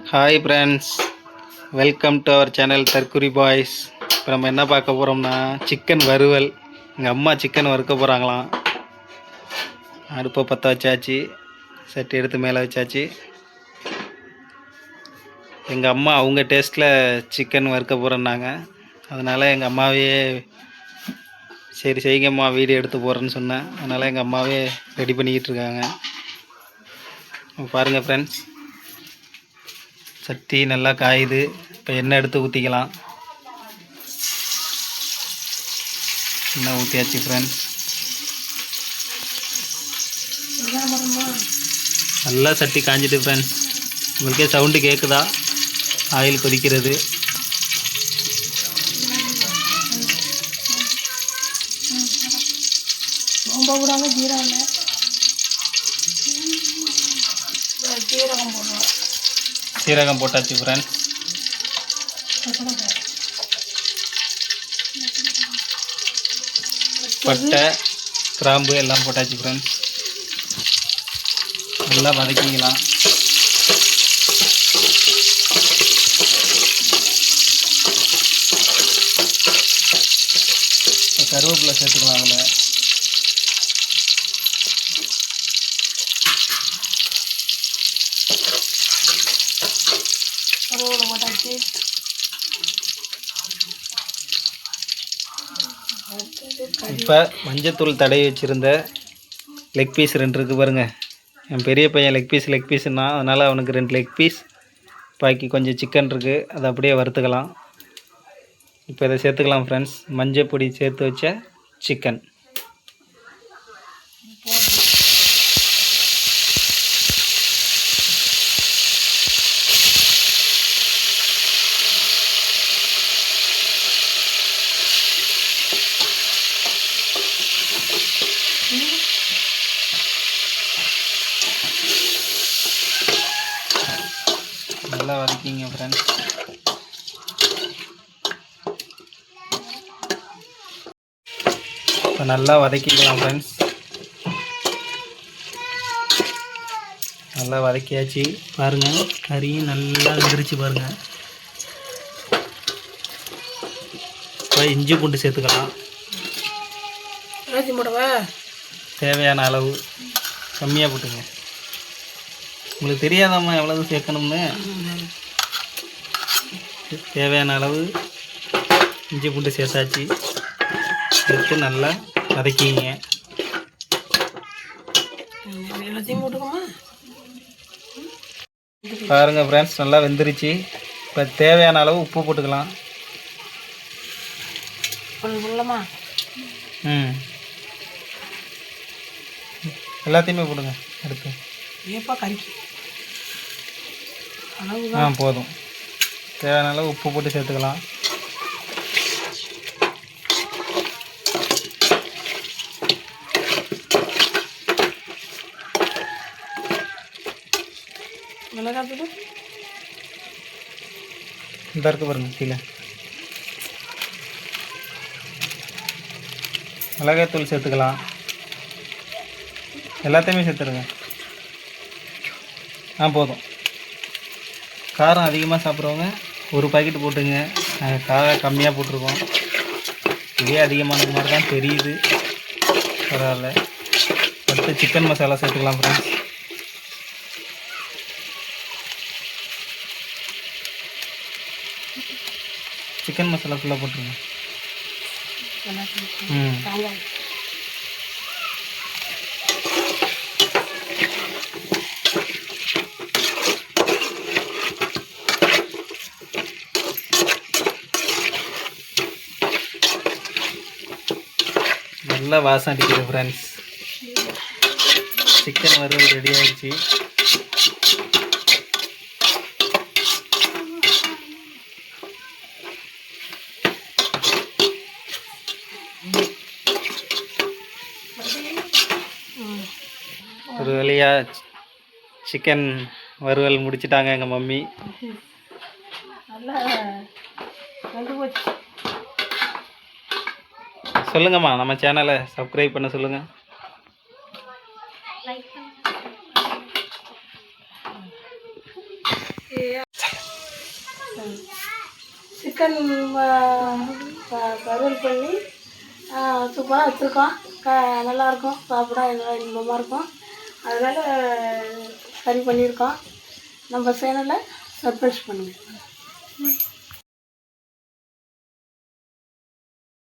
Hi friends, welcome to our channel தற்குறி boys. இப்போ நம்ம என்ன பார்க்க போகிறோம்னா சிக்கன் வறுவல். எங்கள் அம்மா சிக்கன் வறுக்க போகிறாங்களாம். அடுப்பை பற்ற வச்சாச்சு, சட்டி எடுத்து மேலே வச்சாச்சு. எங்கள் அம்மா அவங்க டேஸ்ட்டில் சிக்கன் வறுக்க போகிறேன்னாங்க. அதனால் எங்கள் அம்மாவே சரி செய்யுங்கம்மா வீடியோ எடுத்து போகிறேன்னு சொன்னேன். அதனால் எங்கள் அம்மாவே ரெடி பண்ணிக்கிட்டு இருக்காங்க. பாருங்கள் ஃப்ரெண்ட்ஸ், சட்டி நல்லா காயுது. இப்போ எண்ணெய் எடுத்து ஊற்றிக்கலாம். எண்ணெய் ஊற்றியாச்சு ஃப்ரெண்ட்ஸ். நல்லா சட்டி காஞ்சிட்டு ஃப்ரெண்ட்ஸ். உங்களுக்கே சவுண்டு கேட்குதா? ஆயில் கொதிக்கிறது. சீரகம் போட்டாச்சு ஃப்ரெண்ட்ஸ். பட்டை கிராம்பு எல்லாம் போட்டாச்சு ஃப்ரெண்ட்ஸ். நல்லா வதக்கிக்கலாம். கருவேப்பிலை சேர்த்துக்கலாம். அதில் இப்போ மஞ்சத்தூள் தடவி வச்சுருந்த லெக் பீஸ் 2 இருக்குது பாருங்கள். என் பெரிய பையன் லெக் பீஸ்னா அதனால் அவனுக்கு 2 லெக் பீஸ், பாக்கி கொஞ்சம் சிக்கன் இருக்குது, அதை அப்படியே வறுத்துக்கலாம். இப்போ இதை சேர்த்துக்கலாம் ஃப்ரெண்ட்ஸ். மஞ்சள் பொடி சேர்த்து வச்ச சிக்கன். நல்லா வதக்கிங்க ஃப்ரெண்ட்ஸ். இப்போ நல்லா வதக்கிக்கலாம் ஃப்ரெண்ட்ஸ். நல்லா வதக்கியாச்சு பாருங்கள். கறியும் நல்லா வெந்துருச்சு பாருங்கள். இப்போ இஞ்சி பூண்டு சேர்த்துக்கலாம். தேவையான அளவு, கம்மியாக போட்டுங்க. உங்களுக்கு தெரியாதாம்மா எவ்வளவு சேர்க்கணும்னு? தேவையான அளவு இஞ்சி பூண்டு சேர்த்தாச்சு. சேர்த்து நல்லா வதக்கிங்க. பாருங்கள் ஃப்ரெண்ட்ஸ், நல்லா வெந்துருச்சு. இப்போ தேவையான அளவு உப்பு போட்டுக்கலாம். எல்லாத்தையுமே போடுங்க. அடுத்து போதும். தேவையான அளவு உப்பு போட்டு சேர்த்துக்கலாம். இந்த இருக்கு பாருங்க கீழே. மிளகாய்த்தூள் சேர்த்துக்கலாம். எல்லாத்தையுமே சேர்த்துருங்க. போதும். காரம் அதிகமாக சாப்பிட்றவங்க 1 பாக்கெட் போட்டுங்க. நாங்கள் காரம் கம்மியாக போட்டிருக்கோம். இதே அதிகமானது மாதிரி தான் தெரியுது. பரவாயில்ல. அடுத்து சிக்கன் மசாலா சேர்த்துக்கலாம் ஃப்ரெண்ட்ஸ். சிக்கன் மசாலா ஃபுல்லாக போட்டுருங்க. நல்லா வாசம் அடிக்குது ஃப்ரெண்ட்ஸ். சிக்கன் வறுவல் ரெடி ஆகிடுச்சு. ஒரு வழியாக சிக்கன் வறுவல் முடிச்சிட்டாங்க எங்கள் மம்மி. சொல்லுங்கம்மா, நம்ம சேனலை சப்ஸ்கிரைப் பண்ண சொல்லுங்கள். சிக்கன் வறுவல் பண்ணி சூப்பராக வச்சுருக்கோம். நல்லாயிருக்கும், சாப்பிட நல்லா இன்பமாக இருக்கும். அதனால் சரி பண்ணியிருக்கோம். நம்ம சேனலை சப்ஸ்கிரைப் பண்ணுங்கள்.